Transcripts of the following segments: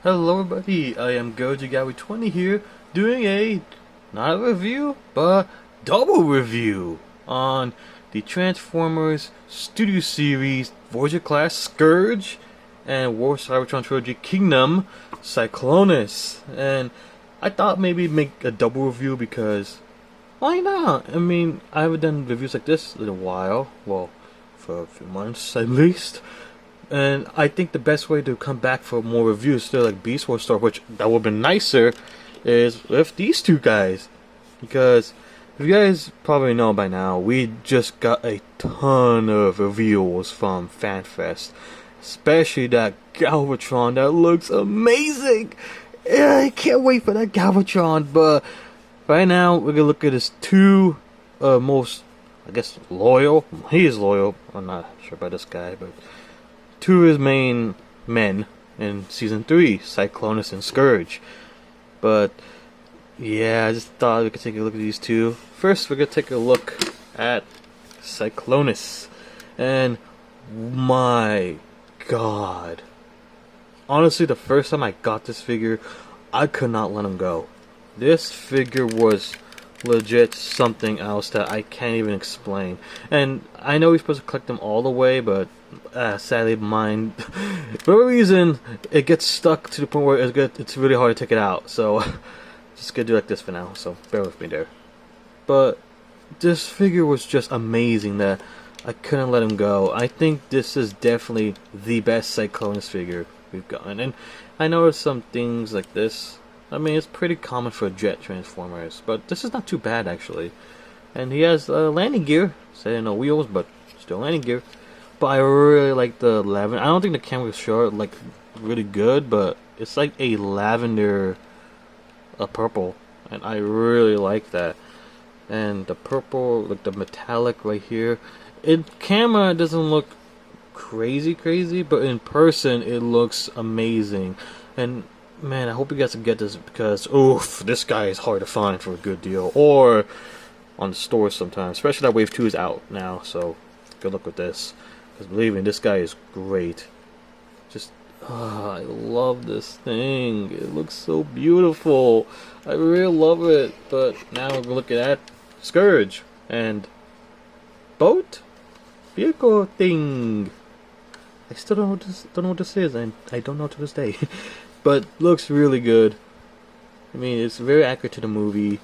Hello everybody, I am Goji20 here, doing not a review, but double review on the Transformers Studio Series Voyager Class Scourge and War Cybertron Trilogy Kingdom Cyclonus. And I thought maybe make a double review because why not? I mean, I haven't done reviews like this in a while, well, for a few months at least. And I think the best way to come back for more reviews, still like Beast Wars Store, which that would have been nicer, is with these two guys. Because if you guys probably know by now, we just got a ton of reveals from FanFest. Especially that Galvatron that looks amazing! I can't wait for that Galvatron, but right now we're gonna look at his two most, I guess, loyal. He is loyal. I'm not sure about this guy, but two of his main men in Season 3, Cyclonus and Scourge. But, yeah, I just thought we could take a look at these two. First, we're going to take a look at Cyclonus. And, my god. Honestly, the first time I got this figure, I could not let him go. This figure was legit something else that I can't even explain. And I know we're supposed to collect them all the way, but sadly mine, for whatever reason, it gets stuck to the point where it's really hard to take it out. So just gonna do like this for now, so bear with me there. But this figure was just amazing that I couldn't let him go. I think this is definitely the best Cyclonus figure we've gotten. And I know there's some things like this, I mean, it's pretty common for jet transformers, but this is not too bad actually. And he has landing gear, say no wheels, but still landing gear. But I really like the lavender. I don't think the camera showed like really good, but it's like a lavender, purple, and I really like that. And the purple, like the metallic right here, in camera it doesn't look crazy, but in person it looks amazing. And man, I hope you guys can get this because, oof, this guy is hard to find for a good deal. Or on the stores sometimes. Especially that Wave 2 is out now, so good luck with this. Because believe me, this guy is great. Just, I love this thing. It looks so beautiful. I really love it. But now we're looking at Scourge. And boat? Vehicle thing. I still don't know what this is, and I don't know to this day. But looks really good. I mean, it's very accurate to the movie.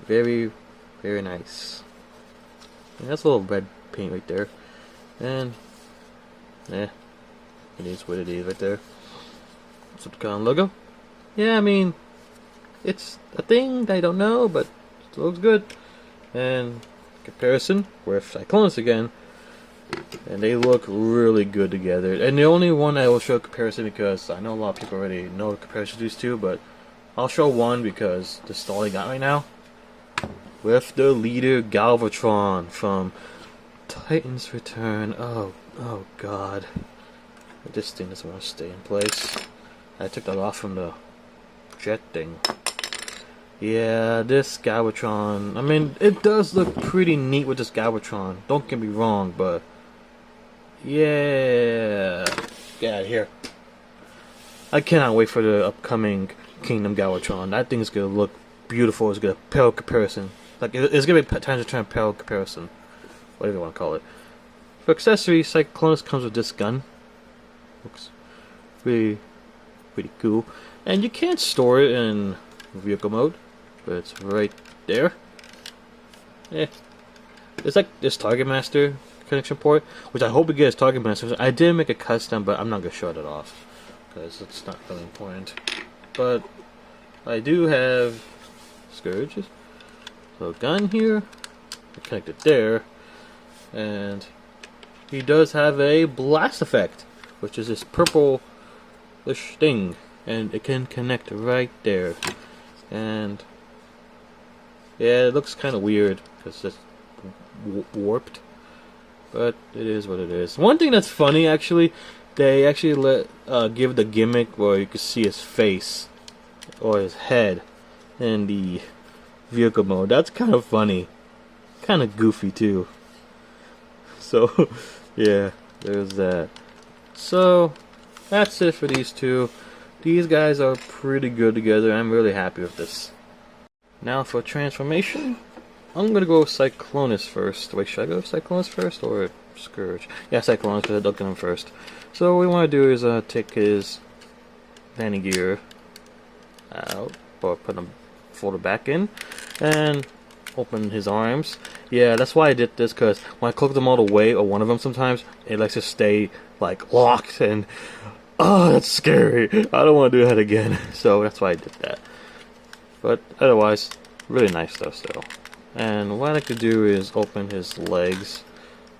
Very nice. And that's a little red paint right there. And it is what it is right there. Subcon logo. Yeah, I mean, it's a thing that I don't know, but it looks good. And comparison with Cyclonus again. And they look really good together. And the only one I will show comparison, because I know a lot of people already know the comparison to these two, but I'll show one because this is all I got right now. With the leader Galvatron from Titan's Return. Oh god. This thing doesn't want to stay in place. I took that off from the jet thing. Yeah, this Galvatron, I mean, it does look pretty neat with this Galvatron. Don't get me wrong, but yeah, get out of here. I cannot wait for the upcoming Kingdom Galvatron. That thing's gonna look beautiful. It's gonna pale comparison. Like, it's gonna be time to try and pale comparison, whatever you want to call it. For accessories, Cyclonus comes with this gun. Looks pretty cool. And you can't store it in vehicle mode, but it's right there. Yeah, it's like this Target Master connection port, which I hope it gets Target Master. I did make a custom, but I'm not gonna show that off because it's not really important. But I do have Scourges, so gun here, connected there, and he does have a blast effect, which is this purple-ish thing, and it can connect right there. And yeah, it looks kind of weird because it's warped, but it is what it is. One thing that's funny, actually, they actually give the gimmick where you can see his face or his head in the vehicle mode. That's kind of funny, kind of goofy too. So yeah, there's that. So that's it for these two. these guys are pretty good together. I'm really happy with this. Now for transformation, I'm gonna go with Cyclonus first. Wait, should I go with Cyclonus first or Scourge? Yeah, Cyclonus, because I looked at him first. So what we want to do is take his landing gear out, or put him, fold it back in, and open his arms. Yeah, that's why I did this, because when I click them all the way, or one of them sometimes, it likes to stay like locked, and oh, that's scary. I don't want to do that again. So that's why I did that. But otherwise, really nice stuff still. And what I like to do is open his legs.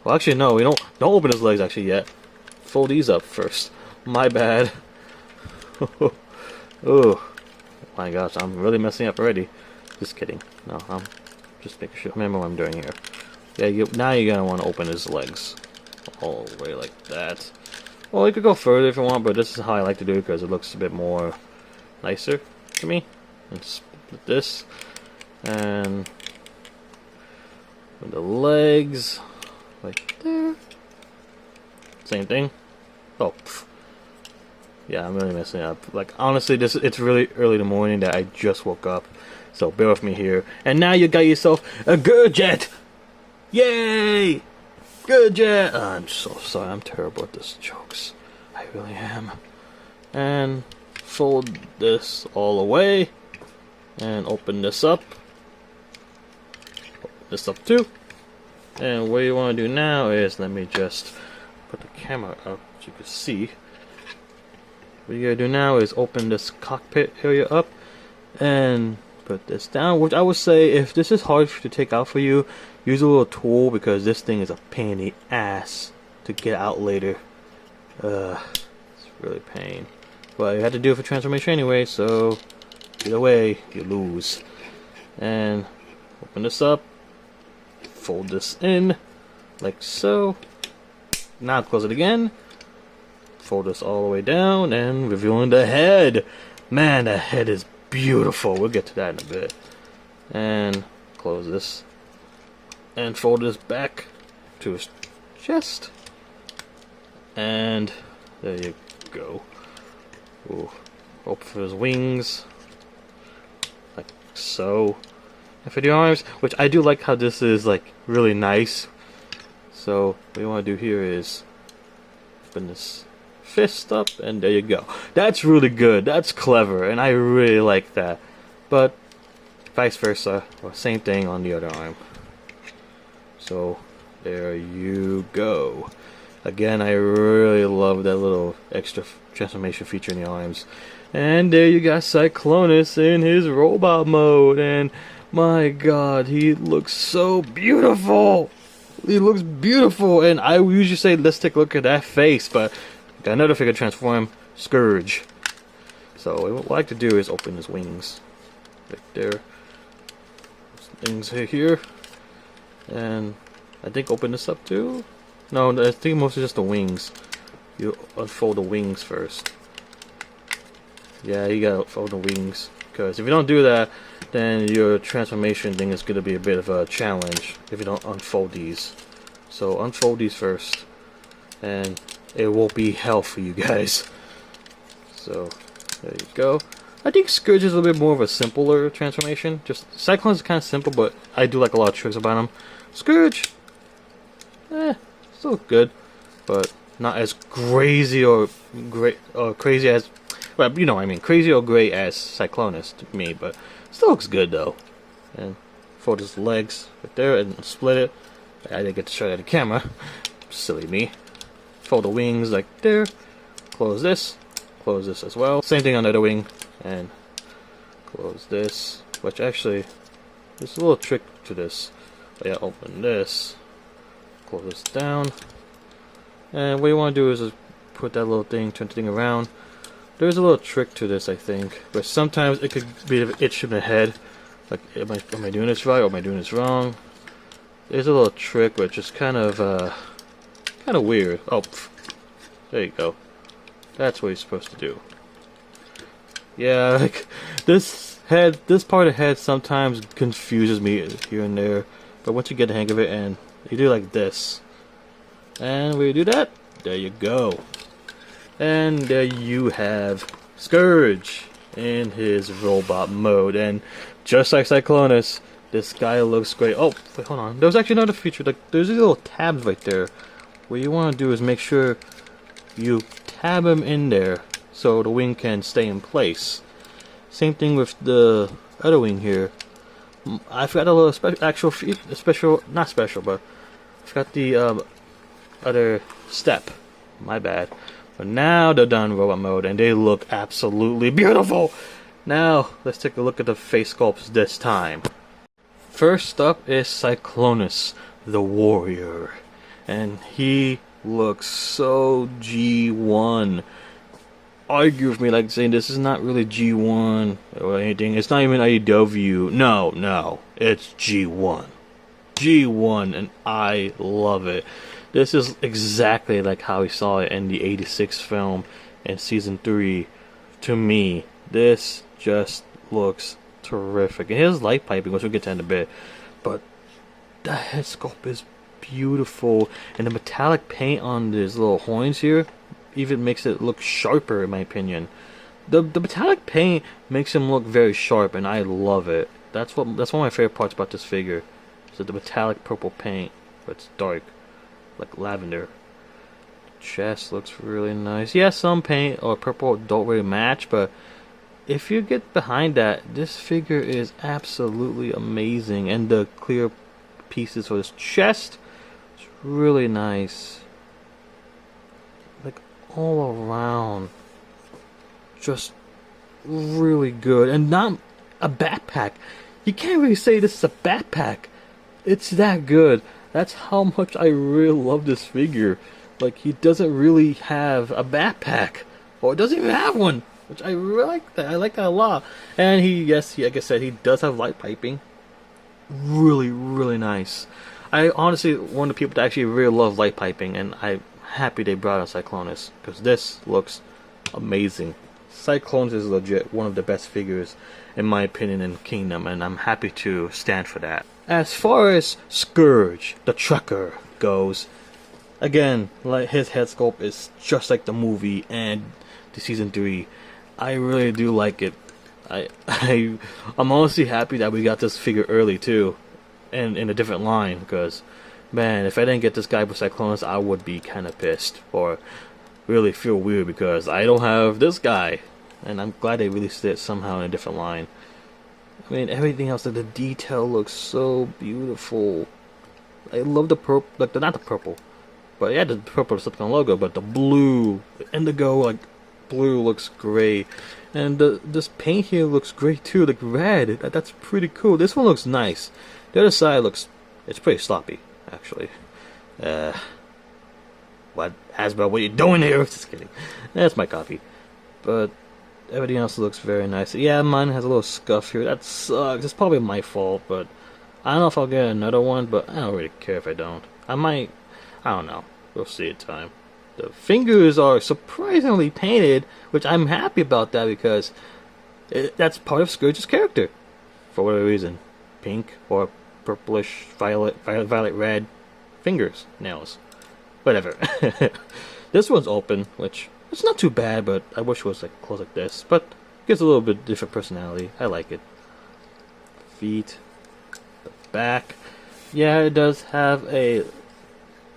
Well, actually, no, we don't open his legs actually yet. Fold these up first. My bad. Oh my gosh, I'm really messing up already. Just kidding. No, I'm just making sure. Remember what I'm doing here. Yeah, now you're gonna want to open his legs all the way like that. Well, you could go further if you want, but this is how I like to do it because it looks a bit more nicer to me. And split this, and with the legs right there. Same thing. Oh, pff. Yeah, I'm really messing up. Like, honestly, it's really early in the morning that I just woke up, so bear with me here. And now you got yourself a Gurjet! Yay! Gurjet! Oh, I'm so sorry, I'm terrible at this jokes. I really am. And fold this all away, and open this up. Open this up too. And what you want to do now is, let me just put the camera up so you can see. What you gotta do now is open this cockpit area up and put this down, which I would say, if this is hard to take out for you, use a little tool, because this thing is a pain in the ass to get out later. It's really a pain. But you had to do it for transformation anyway, so either way, you lose. And open this up, fold this in, like so. Now close it again. Fold this all the way down, and revealing the head. Man, the head is beautiful. We'll get to that in a bit. And close this. And fold this back to his chest. And there you go. Ooh. Open for his wings. Like so. And for the arms, which I do like how this is like really nice. So what you want to do here is open this fist up, and there you go. That's really good. That's clever, and I really like that. But vice versa, or same thing on the other arm. So there you go. Again, I really love that little extra transformation feature in the arms. And there you got Cyclonus in his robot mode, and my god, he looks so beautiful. He looks beautiful, and I usually say let's take a look at that face, but got another figure transform, Scourge. So what I like to do is open his wings. Right there. Things here. And I think open this up too. No, I think mostly just the wings. You unfold the wings first. Yeah, you gotta unfold the wings. Because if you don't do that, then your transformation thing is gonna be a bit of a challenge if you don't unfold these. So unfold these first. And it won't be hell for you guys. So there you go. I think Scourge is a little bit more of a simpler transformation. Just Cyclonus is kind of simple, but I do like a lot of tricks about him. Scourge, still good, but not as crazy or great or crazy as, well, you know what I mean, crazy or great as Cyclonus to me, but still looks good though. And fold his legs right there and split it. I didn't get to show you the camera. Silly me. Fold the wings like there. Close this as well. Same thing on the other wing, and close this. Which actually, there's a little trick to this. But yeah, open this, close this down, and what you want to do is just put that little thing, turn the thing around. There's a little trick to this, I think, but sometimes it could be an itch in the head. Like, am I doing this right or am I doing this wrong? There's a little trick, which is kind of weird. Oh, there you go. That's what you're supposed to do. Yeah, like this part of the head sometimes confuses me here and there, but once you get the hang of it, and you do like this, and when you do that, there you go. And there you have Scourge in his robot mode, and just like Cyclonus, this guy looks great. Oh, wait, hold on. There's actually another feature. Like, there's these little tabs right there. What you want to do is make sure you tab him in there so the wing can stay in place. Same thing with the other wing here. I forgot a little not special, but I forgot the other step. My bad. But now they're done robot mode, and they look absolutely beautiful. Now let's take a look at the face sculpts this time. First up is Cyclonus, the warrior, and he looks so G1. Argue with me like saying this is not really G1 or anything. It's not even AEW. No, it's G1. G1, and I love it. This is exactly like how we saw it in the '86 film in season 3. To me, this just looks terrific. And here's light piping, which we'll get to in a bit. But the head sculpt is beautiful, and the metallic paint on these little horns here even makes it look sharper, in my opinion. The metallic paint makes him look very sharp, and I love it. That's one of my favorite parts about this figure. So the metallic purple paint, but it's dark, like lavender. Chest looks really nice. Yeah, some paint or purple don't really match, but if you get behind that, this figure is absolutely amazing. And the clear pieces for his chest, it's really nice. Like all around, just really good. And not a backpack. You can't really say this is a backpack. It's that good. That's how much I really love this figure. Like, he doesn't really have a backpack, or doesn't even have one, which I really like that. I like that a lot. And like I said, he does have light piping. Really, really nice. I honestly one of the people that actually really love light piping, and I'm happy they brought out Cyclonus, because this looks amazing. Cyclonus is legit one of the best figures, in my opinion, in Kingdom, and I'm happy to stand for that. As far as Scourge, the trucker, goes, again, like his head sculpt is just like the movie and the season 3. I really do like it. I'm honestly happy that we got this figure early too, and in a different line, because man, if I didn't get this guy for Cyclonus, I would be kind of pissed, or really feel weird because I don't have this guy, and I'm glad they released it somehow in a different line. I mean, everything else, like the detail looks so beautiful. I love the purple, like not the purple, but yeah, the purple Cyclone logo, but the blue, the indigo, like blue looks great, and this paint here looks great too, like red. That's pretty cool. This one looks nice. The other side it's pretty sloppy, actually. What, Hasbro? What are you doing here? Just kidding. That's my copy, but everything else looks very nice. Yeah, mine has a little scuff here. That sucks. It's probably my fault, but I don't know if I'll get another one, but I don't really care if I don't. I might. I don't know. We'll see in time. The fingers are surprisingly painted, which I'm happy about that, because that's part of Scourge's character. For whatever reason. Pink or purplish, violet red fingers, nails. Whatever. This one's open, which it's not too bad, but I wish it was like closed like this. But it gives a little bit different personality. I like it. Feet. The back. Yeah, it does have a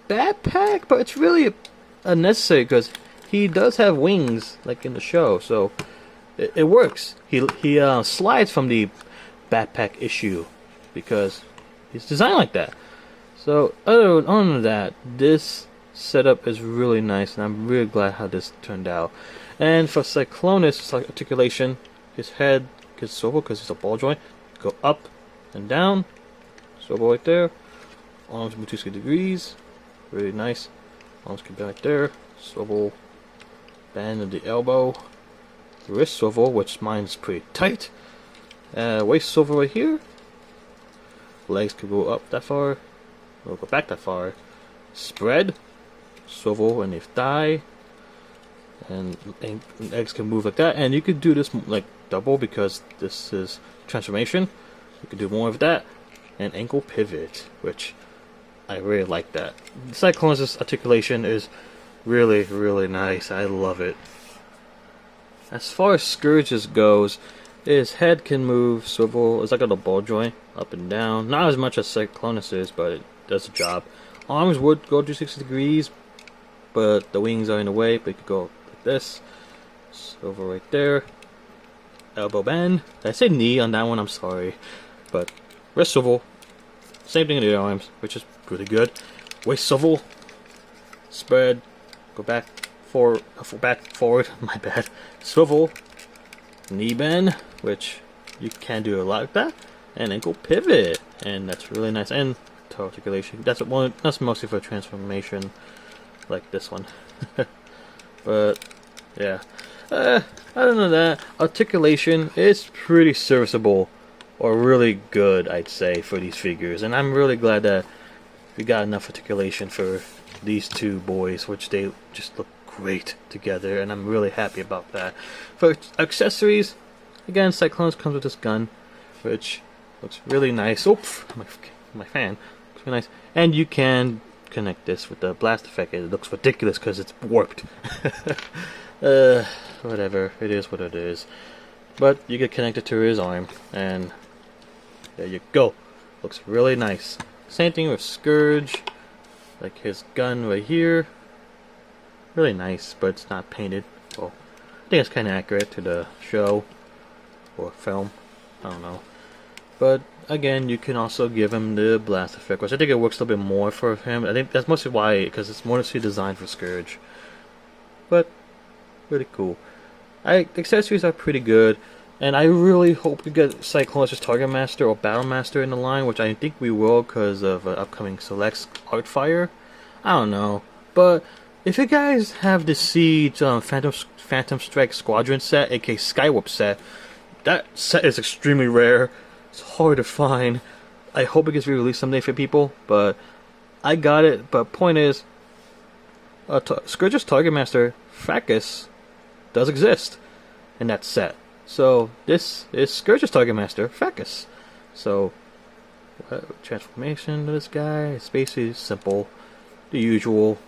backpack, but it's really unnecessary because he does have wings, like in the show, so it works. He slides from the backpack issue because he's designed like that. So other than that, this setup is really nice, and I'm really glad how this turned out. And for Cyclonus, articulation, his head gets swivel because it's a ball joint. Go up and down, swivel right there. Arms move 260 degrees, really nice. Arms can be right there. Swivel, bend of the elbow, wrist swivel, which mine's pretty tight. Waist swivel right here. Legs can go up that far, or go back that far. Spread, swivel in the thigh, and legs can move like that. And you could do this like double because this is transformation. You could do more of that, and ankle pivot, which I really like that. Cyclonus' articulation is really, really nice. I love it. As far as Scourges goes, his head can move, swivel, it's like a little ball joint, up and down. Not as much as Cyclonus is, but it does the job. Arms would go 360 degrees, but the wings are in the way, but it could go like this. Swivel right there. Elbow bend. Did I say knee on that one? I'm sorry. But wrist swivel. Same thing in the arms, which is pretty good. Waist swivel. Spread. Go back, forward, my bad. Swivel. Knee bend, which you can do a lot like that. And ankle pivot. And that's really nice. And toe articulation. That's mostly for transformation. Like this one. But, yeah. Other than that, articulation is pretty serviceable, or really good, I'd say, for these figures. And I'm really glad that we got enough articulation for these two boys, which they just look great together, and I'm really happy about that. For accessories, again, Cyclonus comes with this gun, which looks really nice. Oops, my fan. Looks really nice. And you can connect this with the blast effect. It looks ridiculous because it's warped. Whatever, it is what it is. But you get connected to his arm, and there you go. Looks really nice. Same thing with Scourge, like his gun right here. Really nice, but it's not painted. Well, I think it's kind of accurate to the show or film. I don't know. But again, you can also give him the blast effect, which I think it works a little bit more for him. I think that's mostly why, because it's mostly designed for Scourge. But really cool. Accessories are pretty good, and I really hope we get Cyclonus' Target Master or Battle Master in the line, which I think we will because of upcoming Selects Art Fire. I don't know, but if you guys have the Siege Phantom Strike Squadron set, aka Skywarp set, that set is extremely rare. It's hard to find. I hope it gets re-released someday for people, but I got it. But point is, Scourge's Target Master Fracas does exist in that set. So this is Scourge's Target Master Fracas. So transformation of this guy, it's basically simple, the usual.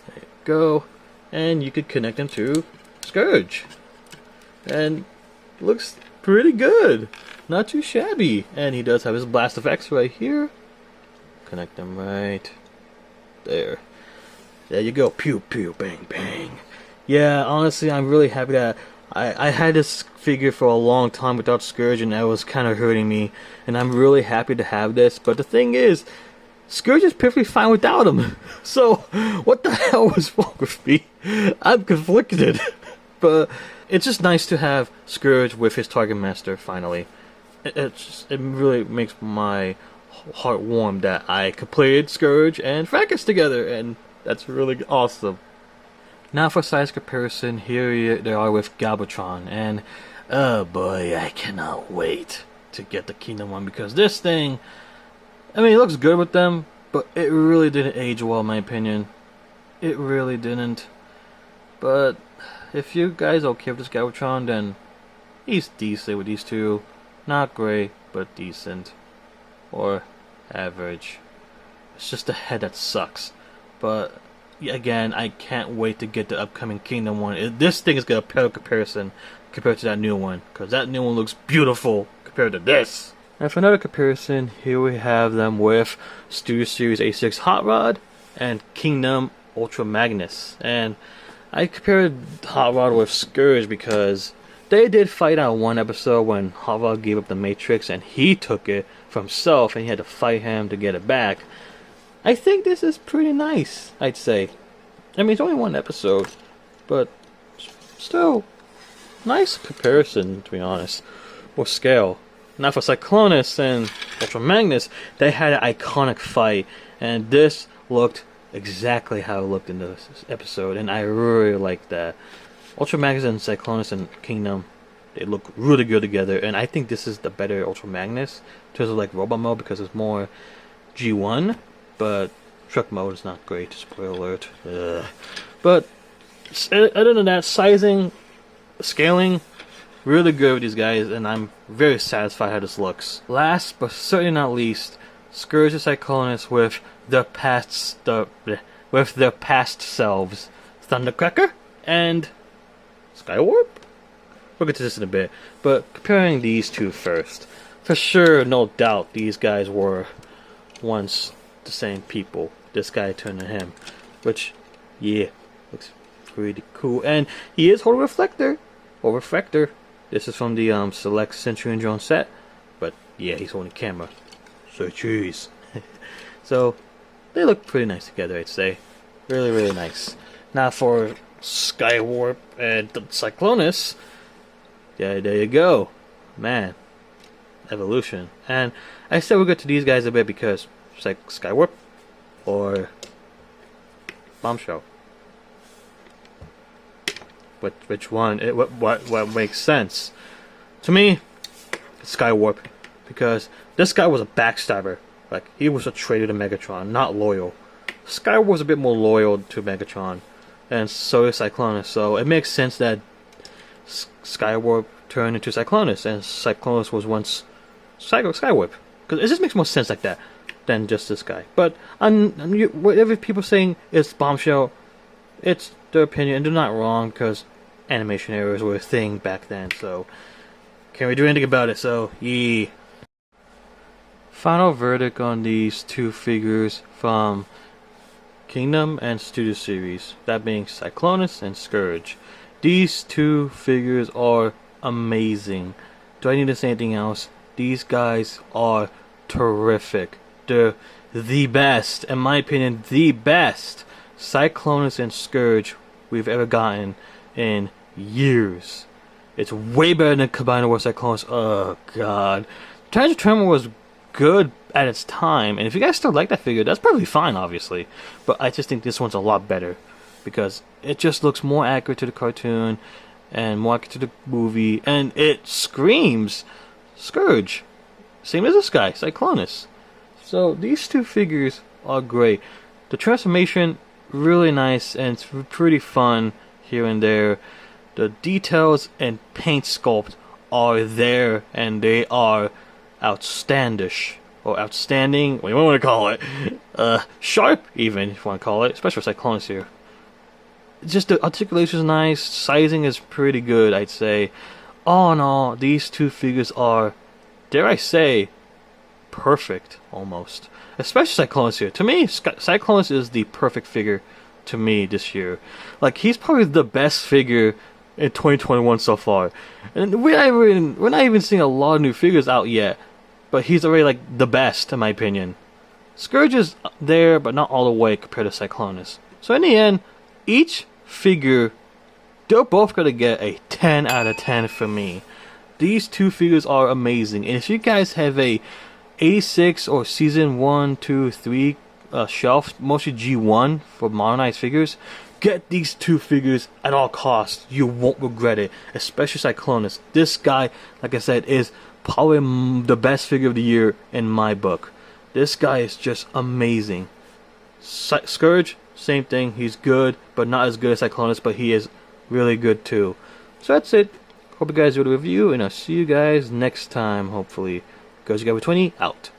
There you go, and you could connect him to Scourge, and looks pretty good, not too shabby. And he does have his blast effects right here. Connect them right there. There you go. Pew pew bang bang. Yeah, honestly, I'm really happy that I had this figure for a long time without Scourge, and that was kind of hurting me. And I'm really happy to have this. But the thing is, Scourge is perfectly fine without him. So, what the hell was wrong with me? I'm conflicted. But it's just nice to have Scourge with his Target Master finally. It really makes my heart warm that I completed Scourge and Fracas together, and that's really awesome. Now for size comparison, here they are with Galvatron, and oh boy, I cannot wait to get the Kingdom one, because this thing, I mean, it looks good with them, but it really didn't age well in my opinion. It really didn't. But if you guys are okay with this Galvatron, then he's decent with these two. Not great, but decent. Or average. It's just the head that sucks. But again, I can't wait to get the upcoming Kingdom one. This thing is going to pale comparison compared to that new one, because that new one looks beautiful compared to this. And for another comparison, here we have them with Studio Series A6 Hot Rod and Kingdom Ultra Magnus. And I compared Hot Rod with Scourge because they did fight out one episode when Hot Rod gave up the Matrix and he took it for himself and he had to fight him to get it back. I think this is pretty nice, I'd say. I mean, it's only one episode, but still, nice comparison, to be honest, or scale. Now for Cyclonus and Ultra Magnus, they had an iconic fight, and this looked exactly how it looked in this episode, and I really like that. Ultra Magnus and Cyclonus and Kingdom, they look really good together, and I think this is the better Ultra Magnus in terms of like robot mode, because it's more G1. But truck mode is not great, spoiler alert. Ugh. But other than that, sizing, scaling, really good with these guys, and I'm very satisfied how this looks. Last but certainly not least, Scourge and Cyclonus with their past selves, Thundercracker and Skywarp? We'll get to this in a bit. But comparing these two first. For sure, no doubt, these guys were once the same people. This guy turned to him. Which, yeah, looks pretty cool. And he is holding a reflector. Or refractor. This is from the Select Centurion drone set. But, yeah, he's holding a camera. So, jeez. So, they look pretty nice together, I'd say. Really, really nice. Now for Skywarp and the Cyclonus. Yeah, there you go. Man. Evolution. And I said we'll get to these guys a bit because it's like Skywarp or Bombshell. Which one? What makes sense? To me, it's Skywarp. Because this guy was a backstabber. Like, he was a traitor to Megatron, not loyal. Skywarp was a bit more loyal to Megatron. And so is Cyclonus. So it makes sense that Skywarp turned into Cyclonus. And Cyclonus was once Skywarp. Because it just makes more sense like that than just this guy. But whatever people saying it's Bombshell, it's their opinion. And they're not wrong because animation errors were a thing back then. So can't really do anything about it. So, yeah. Final verdict on these two figures from Kingdom and Studio Series, that being Cyclonus and Scourge. These two figures are amazing. Do I need to say anything else? These guys are terrific. They're the best, in my opinion, the best Cyclonus and Scourge we've ever gotten in years. It's way better than Combiner War Cyclonus. Oh god. Transformer was good at its time, and if you guys still like that figure, that's perfectly fine, obviously. But I just think this one's a lot better because it just looks more accurate to the cartoon and more accurate to the movie, and it screams Scourge, same as this guy, Cyclonus. So these two figures are great. The transformation really nice, and it's pretty fun here and there. The details and paint sculpt are there, and they are outstandish or outstanding, what do you want to call it? Sharp, even if you want to call it, especially for Cyclonus here. Just the articulation is nice, sizing is pretty good, I'd say. All in all, these two figures are, dare I say, perfect almost. Especially Cyclonus here. To me, Cyclonus is the perfect figure to me this year. Like, he's probably the best figure in 2021 so far. And we're not even seeing a lot of new figures out yet. But he's already like the best in my opinion. Scourge is there, but not all the way compared to Cyclonus. So in the end, each figure, they're both gonna get a 10 out of 10 for me. These two figures are amazing, and if you guys have a 86 or season 1, 2, 3 shelf, mostly G1 for modernized figures, get these two figures at all costs. You won't regret it, especially Cyclonus. This guy, like I said, is probably the best figure of the year in my book. This guy is just amazing. Scourge, same thing. He's good, but not as good as Cyclonus, but he is really good too. So that's it. Hope you guys enjoyed the review, and I'll see you guys next time, hopefully. Goes You Guy with 20, out.